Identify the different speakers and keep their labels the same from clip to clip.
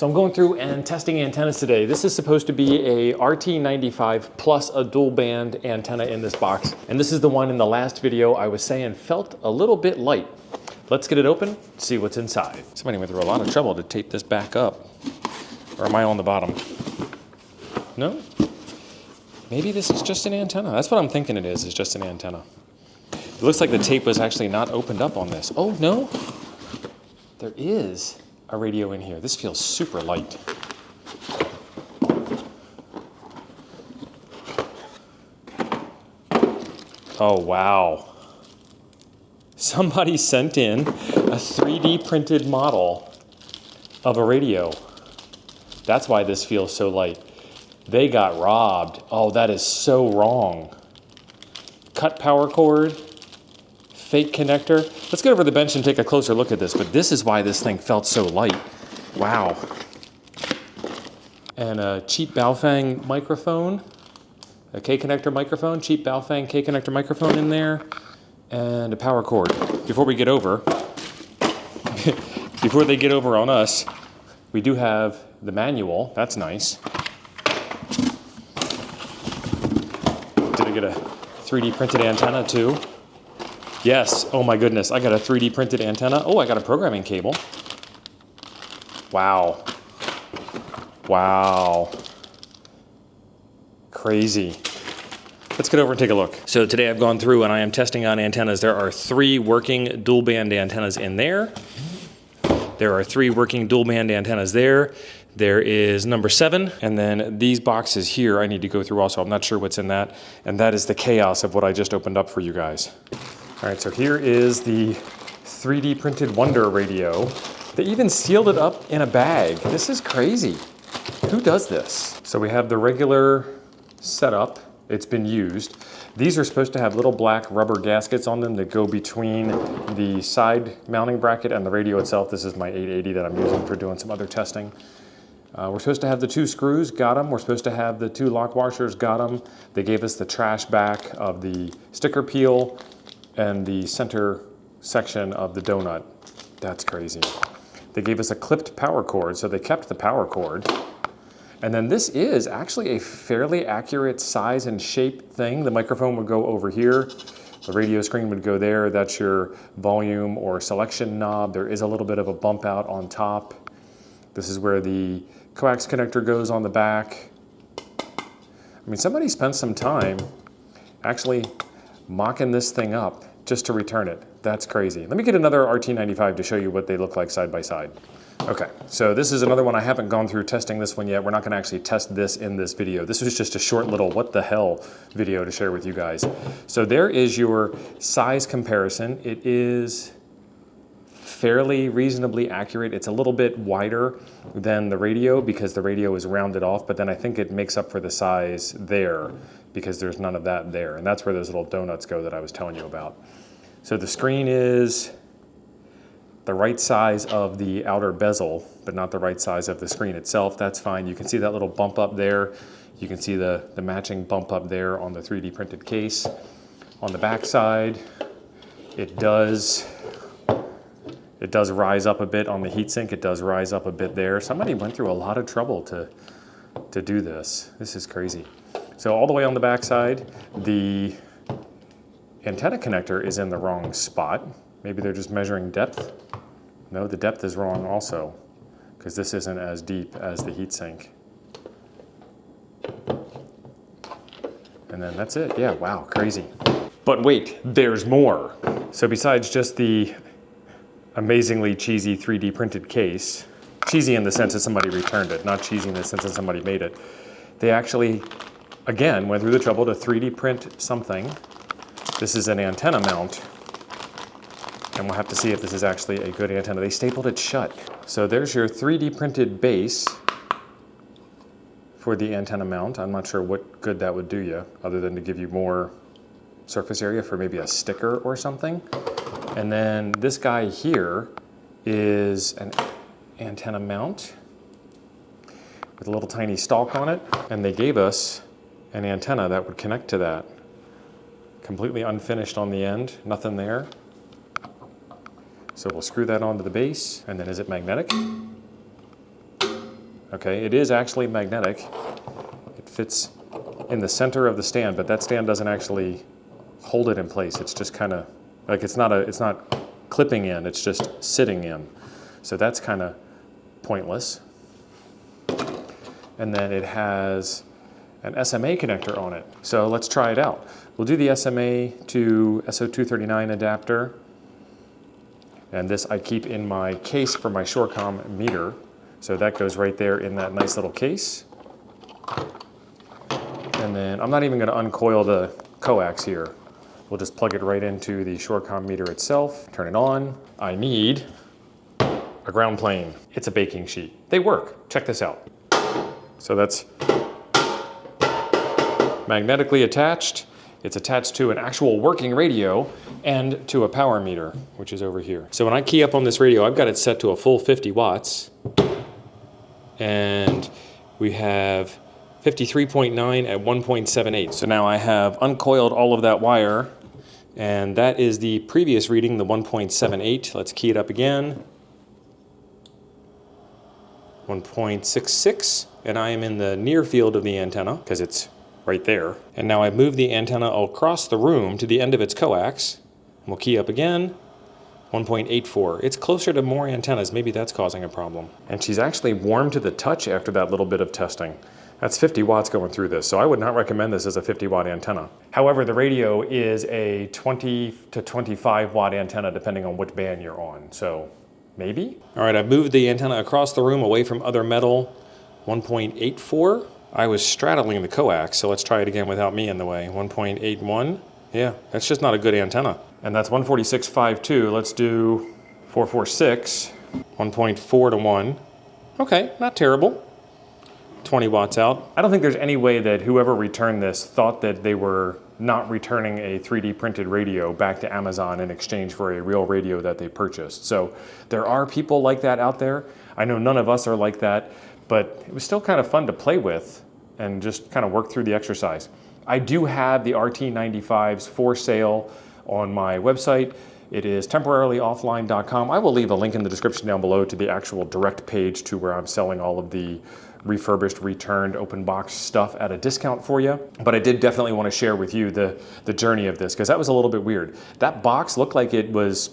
Speaker 1: So I'm going through and testing antennas today. This is supposed to be a RT95 plus a dual band antenna in this box. And this is the one in the last video I was saying felt a little bit light. Let's get it open, see what's inside. Somebody went through a lot of trouble to tape this back up. Or am I on the bottom? No? Maybe this is just an antenna. That's what I'm thinking it is just an antenna. It looks like the tape was actually not opened up on this. Oh no, there is a radio in here. This feels super light. Oh wow. Somebody sent in a 3D printed model of a radio. That's why this feels so light. They got robbed. Oh, that is so wrong. Cut power cord, fake connector. Let's get over to the bench and take a closer look at this, but this is why this thing felt so light. Wow. And a cheap Baofeng microphone, a K-connector microphone, cheap Baofeng K-connector microphone in there, and a power cord. Before we get over, before they get over on us, we do have the manual. That's nice. Did I get a 3D printed antenna too? Yes, oh my goodness, I got a 3D printed antenna. Oh, I got a programming cable. Wow. Wow. Crazy. Let's get over and take a look. So today I've gone through and I am testing on antennas. There are 3 working dual band antennas in there. There are 3 working dual band antennas there. There is number 7, and then these boxes here I need to go through also. I'm not sure what's in that, and that is the chaos of what I just opened up for you guys. All right, so here is the 3D printed Wonder radio. They even sealed it up in a bag. This is crazy. Who does this? So we have the regular setup. It's been used. These are supposed to have little black rubber gaskets on them that go between the side mounting bracket and the radio itself. This is my 880 that I'm using for doing some other testing. We're supposed to have the 2 screws, got them. We're supposed to have the 2 lock washers, got them. They gave us the trash back of the sticker peel and the center section of the donut. That's crazy. They gave us a clipped power cord, so they kept the power cord. And then this is actually a fairly accurate size and shape thing. The microphone would go over here. The radio screen would go there. That's your volume or selection knob. There is a little bit of a bump out on top. This is where the coax connector goes on the back. I mean, somebody spent some time actually mocking this thing up just to return it. That's crazy. Let me get another RT95 to show you what they look like side by side. Okay, so this is another one. I haven't gone through testing this one yet. We're not gonna actually test this in this video. This was just a short little what the hell video to share with you guys. So there is your size comparison. It is fairly reasonably accurate. It's a little bit wider than the radio because the radio is rounded off, but then I think it makes up for the size there because there's none of that there. And that's where those little donuts go that I was telling you about. So the screen is the right size of the outer bezel, but not the right size of the screen itself. That's fine. You can see that little bump up there. You can see the matching bump up there on the 3D printed case. On the back side, it does rise up a bit on the heatsink. It does rise up a bit there. Somebody went through a lot of trouble to do this. This is crazy. So all the way on the back side, the antenna connector is in the wrong spot. Maybe they're just measuring depth. No, the depth is wrong also, because this isn't as deep as the heatsink. And then that's it. Yeah, wow, crazy. But wait, there's more. So besides just the amazingly cheesy 3D printed case, cheesy in the sense that somebody returned it, not cheesy in the sense that somebody made it, they actually, again, went through the trouble to 3D print something. This is an antenna mount. And we'll have to see if this is actually a good antenna. They stapled it shut. So there's your 3D printed base for the antenna mount. I'm not sure what good that would do you, other than to give you more surface area for maybe a sticker or something. And then this guy here is an antenna mount with a little tiny stalk on it. And they gave us an antenna that would connect to that. Completely unfinished on the end, nothing there. So we'll screw that onto the base, and then is it magnetic? okay? It is actually magnetic. It fits in the center of the stand, but that stand doesn't actually hold it in place. It's just kind of, like it's not clipping in, it's just sitting in. So that's kind of pointless. And then it has an SMA connector on it. So let's try it out. We'll do the SMA to SO239 adapter. And this I keep in my case for my Shorecom meter. So that goes right there in that nice little case. And then I'm not even gonna uncoil the coax here. We'll just plug it right into the Shorecom meter itself, turn it on. I need a ground plane. It's a baking sheet. They work, check this out. So that's magnetically attached. It's attached to an actual working radio and to a power meter, which is over here. So when I key up on this radio, I've got it set to a full 50 watts. And we have 53.9 at 1.78. So now I have uncoiled all of that wire, and that is the previous reading, the 1.78. Let's key it up again. 1.66, and I am in the near field of the antenna because it's right there. And now I've moved the antenna across the room to the end of its coax. We'll key up again. 1.84. It's closer to more antennas. Maybe that's causing a problem. And she's actually warm to the touch after that little bit of testing. That's 50 watts going through this, so I would not recommend this as a 50 watt antenna. However, the radio is a 20 to 25 watt antenna depending on which band you're on, so maybe? All right, I've moved the antenna across the room away from other metal. 1.84. I was straddling the coax, so let's try it again without me in the way. 1.81. Yeah, that's just not a good antenna. And that's 146.52. Let's do 446. 1.4 to 1. Okay, not terrible. 20 watts out. I don't think there's any way that whoever returned this thought that they were not returning a 3D printed radio back to Amazon in exchange for a real radio that they purchased. So there are people like that out there. I know none of us are like that, but it was still kind of fun to play with and just kind of work through the exercise. I do have the RT95s for sale on my website. It is temporarilyoffline.com. I will leave a link in the description down below to the actual direct page to where I'm selling all of the refurbished, returned, open box stuff at a discount for you. But I did definitely want to share with you the journey of this, because that was a little bit weird. That box looked like it was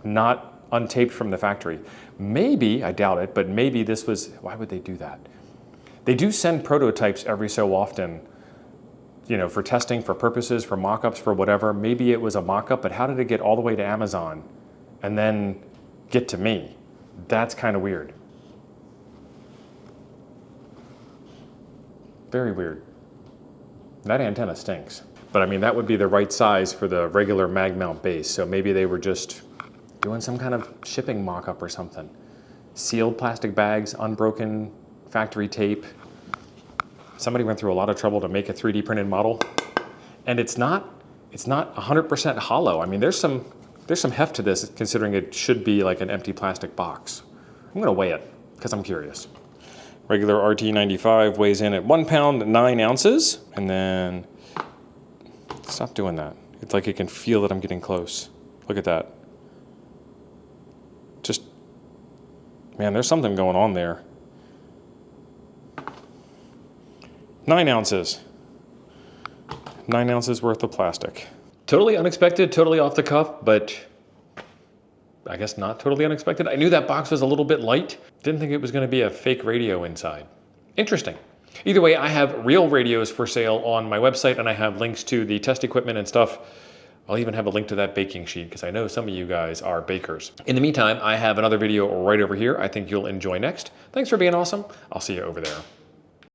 Speaker 1: not untaped from the factory. Maybe, I doubt it, but maybe this was, why would they do that? They do send prototypes every so often, you know, for testing, for purposes, for mock-ups, for whatever. Maybe it was a mock-up, but how did it get all the way to Amazon and then get to me? That's kind of weird. Very weird. That antenna stinks. But I mean, that would be the right size for the regular mag mount base. So maybe they were just doing some kind of shipping mock-up or something. Sealed plastic bags, unbroken factory tape. Somebody went through a lot of trouble to make a 3D printed model. And it's not 100% hollow. I mean, there's some heft to this, considering it should be like an empty plastic box. I'm gonna weigh it, because I'm curious. Regular RT95 weighs in at 1 pound, 9 ounces. And then, stop doing that. It's like it can feel that I'm getting close. Look at that. Just, man, there's something going on there. 9 ounces. 9 ounces worth of plastic. Totally unexpected, totally off the cuff, but I guess not totally unexpected. I knew that box was a little bit light. Didn't think it was going to be a fake radio inside. Interesting. Either way, I have real radios for sale on my website, and I have links to the test equipment and stuff. I'll even have a link to that baking sheet, because I know some of you guys are bakers. In the meantime, I have another video right over here I think you'll enjoy next. Thanks for being awesome. I'll see you over there.